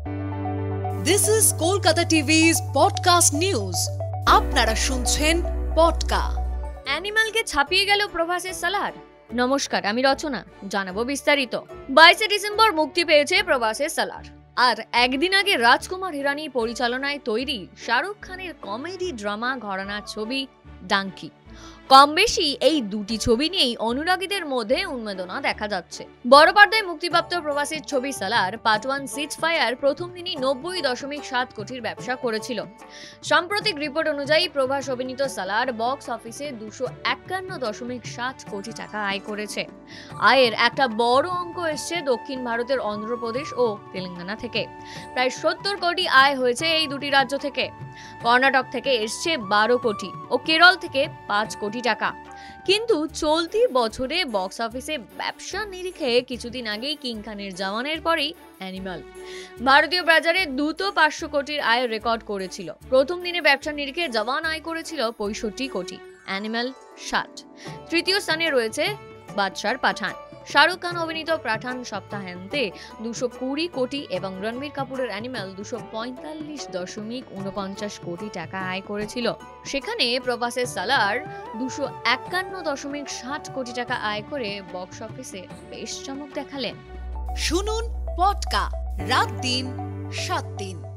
This is Kolkata TV's podcast news. আপনারা শুনছেন পডকা। অ্যানিমালকে ছাপিয়ে গেল প্রভাসের সালার। নমস্কার, আমি রচনা, জানাবো বিস্তারিত। 22 ডিসেম্বর মুক্তি পেয়েছে প্রভাসের সালার। আর একদিন আগে রাজকুমার হিরানি পরিচালনায় তৈরি শাহরুখ খানের কমেডি ড্রামা ঘরানার ছবি ডাঙ্কি। কম বেশি এই দুটি ছবি নিয়েই অনুরাগীদের মধ্যে উন্মাদনা দেখা যাচ্ছে। বড় পর্দায় মুক্তিপ্রাপ্ত প্রভাসের ছবি সালার পার্ট 1 সিজ ফায়ার প্রথম দিনই 90.7 কোটির ব্যবসা করেছিল। সাম্প্রতিক রিপোর্ট অনুযায়ী প্রভাস অভিনীত সালার বক্স অফিসে 251.7 কোটি টাকা আয় করেছে। আয়ের একটা বড় অঙ্ক এসছে দক্ষিণ ভারতের অন্ধ্রপ্রদেশ ও তেলেঙ্গানা থেকে। প্রায় 70 কোটি আয় হয়েছে এই দুটি রাজ্য থেকে। কর্ণাটক থেকে এসছে 12 কোটি ও কেরল থেকে 5 কোটি টাকা। কিন্তু চলতি বছরে বক্স অফিসে ব্যবসা নিরিখে কিছুদিন আগেই কিং খানের জওয়ানের পরেই অ্যানিমাল ভারতীয় বাজারে দ্রুত 500 কোটির আয় রেকর্ড করেছিল। প্রথম দিনে ব্যবসা নিরিখে জওয়ান আয় করেছিল 65 কোটি, অ্যানিমাল 60। তৃতীয় স্থানে রয়েছে বাদশার পাঠান। শাহরুখ খান অভিনীত পাঠান সপ্তাহান্তে 220 কোটি এবং রণবীর কাপুরের অ্যানিমাল 245.49 কোটি টাকা আয় করেছিল। সেখানে প্রভাসের সালার 251.7 কোটি টাকা আয় করে বক্স অফিসে বেশ চমক দেখালেন। শুনুন পডকা রাত দিন 7 দিন।